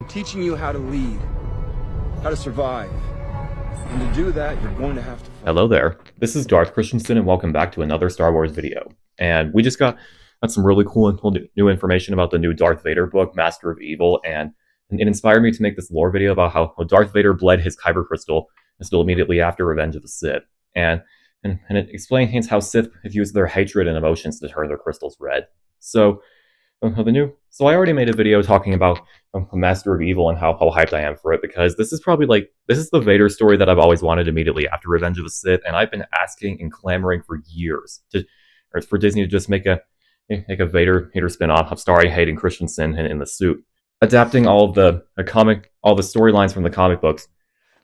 I'm teaching you how to lead, how to survive. And to do that, you're going to have to fight. Hello there, this is Darth Christensen and welcome back to another Star Wars video. And we just got some really cool and new information about the new Darth Vader book, Master of Evil, and it inspired me to make this lore video about how Darth Vader bled his Kyber crystal immediately after Revenge of the Sith. And it explains how Sith have used their hatred and emotions to turn their crystals red. So I already made a video talking about Master of Evil and how hyped I am for it, because this is the Vader story that I've always wanted immediately after Revenge of the Sith, and I've been asking and clamoring for years for Disney to just make a Vader spin-off of starring Hayden Christensen in the suit, adapting all the storylines from the comic books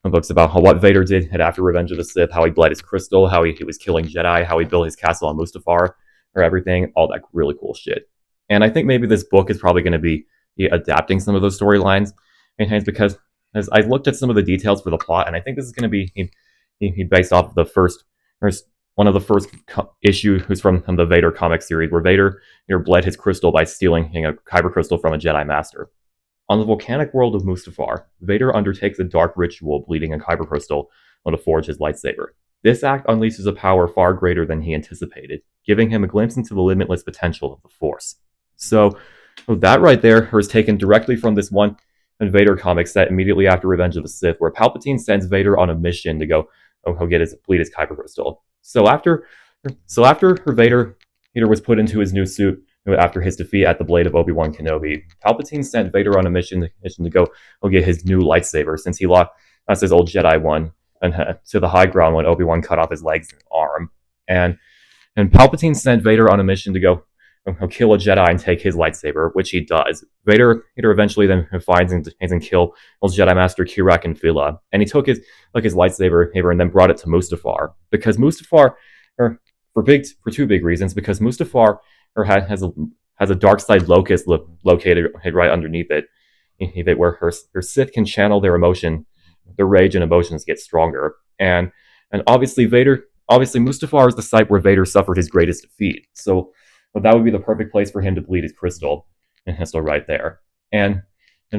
about what Vader did after Revenge of the Sith, how he bled his crystal, how he was killing Jedi, how he built his castle on Mustafar, or everything, all that really cool shit. And I think maybe this book is probably going to be adapting some of those storylines, and because as I looked at some of the details for the plot, and I think this is going to be based off of one of the first issues from the Vader comic series, where Vader bled his crystal by stealing a Kyber crystal from a Jedi Master. On the volcanic world of Mustafar, Vader undertakes a dark ritual bleeding a Kyber crystal to forge his lightsaber. This act unleashes a power far greater than he anticipated, giving him a glimpse into the limitless potential of the Force. So that right there is taken directly from this one Vader comic set immediately after Revenge of the Sith, where Palpatine sends Vader on a mission to go bleed his Kyber crystal. So after Vader was put into his new suit after his defeat at the blade of Obi Wan Kenobi, Palpatine sent Vader on a mission to go get his new lightsaber, since he lost his old Jedi one to the high ground when Obi Wan cut off his legs and arm. And Palpatine sent Vader on a mission to go kill a Jedi and take his lightsaber, which he does. Vader eventually then finds and kills Jedi Master Kirak Infil'a, and he took his lightsaber and then brought it to Mustafar, because Mustafar, for two big reasons, because Mustafar has a dark side locus located right underneath it, where her Sith can channel their rage and emotions get stronger, and obviously Mustafar is the site where Vader suffered his greatest defeat. So that would be the perfect place for him to bleed his crystal, and it's still right there. And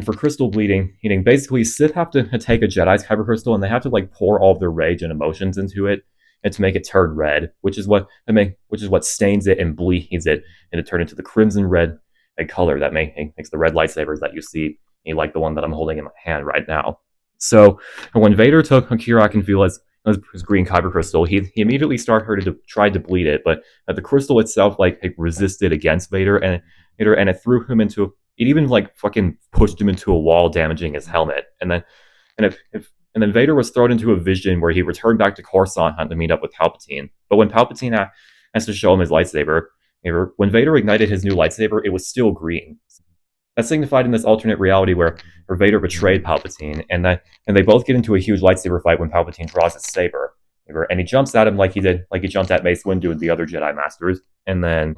for crystal bleeding, basically Sith have to take a Jedi's Kyber crystal, and they have to pour all of their rage and emotions into it, and to make it turn red, which is what stains it and bleeds it, and it turn into the crimson red color that makes the red lightsabers that you see, like the one that I'm holding in my hand right now. So when Vader took Kirak Infila''s his green Kyber crystal, he immediately tried to bleed it, but the crystal itself resisted against Vader, and it threw him into it, even fucking pushed him into a wall, damaging his helmet. And then Vader was thrown into a vision where he returned back to Coruscant to meet up with Palpatine. But when Palpatine asked to show him his lightsaber, when Vader ignited his new lightsaber, it was still green. That's signified in this alternate reality where Vader betrayed Palpatine, and they both get into a huge lightsaber fight when Palpatine draws his saber, and he jumps at him like he jumped at Mace Windu and the other Jedi Masters, and then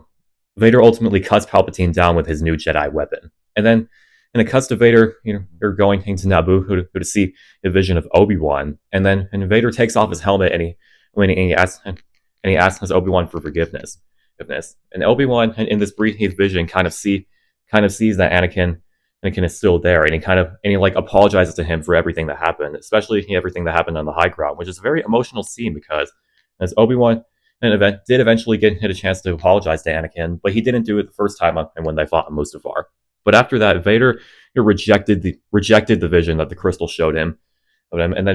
Vader ultimately cuts Palpatine down with his new Jedi weapon. And it cuts to Vader, going into Naboo to see a vision of Obi Wan, and Vader takes off his helmet and he asks Obi Wan for forgiveness. And Obi Wan in this brief vision kind of sees that Anakin is still there, and he apologizes to him for everything that happened, especially everything that happened on the high ground, which is a very emotional scene, because as Obi-Wan did eventually get a chance to apologize to Anakin, but he didn't do it the first time when they fought on Mustafar. But after that, Vader rejected the vision that the crystal showed him, and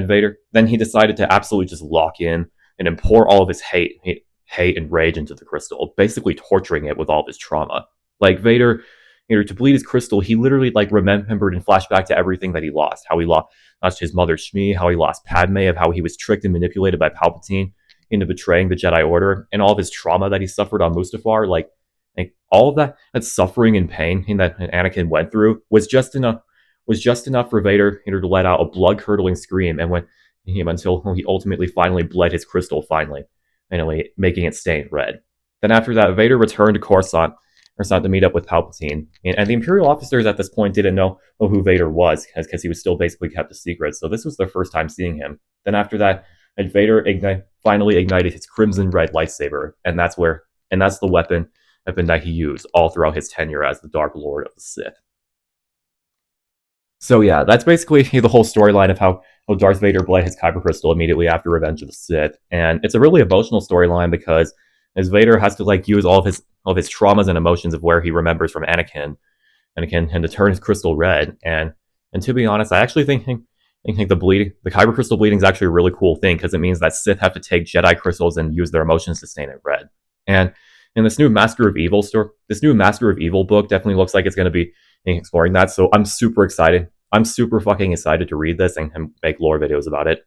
then he decided to absolutely just lock in and pour all of his hate and rage into the crystal, basically torturing it with all of his trauma. Vader, to bleed his crystal, he literally remembered and flashed back to everything that he lost. How he lost his mother Shmi, how he lost Padme, of how he was tricked and manipulated by Palpatine into betraying the Jedi Order, and all of his trauma that he suffered on Mustafar. All of that suffering and pain that Anakin went through was just enough for Vader to let out a blood-curdling scream, and until he ultimately finally bled his crystal, making it stain red. Then after that, Vader returned to Coruscant to meet up with Palpatine, and the Imperial officers at this point didn't know who Vader was, because he was still basically kept a secret. So this was their first time seeing him. Then after that, Vader finally ignited his crimson red lightsaber, and that's the weapon that he used all throughout his tenure as the Dark Lord of the Sith. So yeah, that's basically the whole storyline of how Darth Vader bled his Kyber crystal immediately after Revenge of the Sith, and it's a really emotional storyline because as Vader has to like use all of his traumas and emotions of where he remembers from Anakin, and to turn his crystal red. And to be honest, I actually think the Kyber crystal bleeding is actually a really cool thing because it means that Sith have to take Jedi crystals and use their emotions to stain it red. And in this new Master of Evil book definitely looks like it's going to be exploring that. So I'm super excited. I'm super fucking excited to read this and make lore videos about it.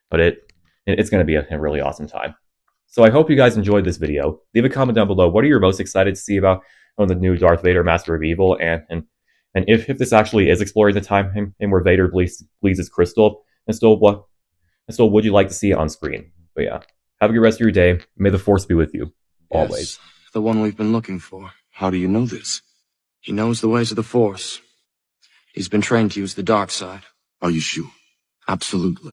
But it's going to be a really awesome time. So I hope you guys enjoyed this video. Leave a comment down below. What are you most excited to see about the new Darth Vader Master of Evil? And if this actually is exploring the time and where Vader bleeds his crystal, and still would you like to see it on screen? But yeah, have a good rest of your day. May the Force be with you. Always. Yes, the one we've been looking for. How do you know this? He knows the ways of the Force. He's been trained to use the dark side. Are you sure? Absolutely.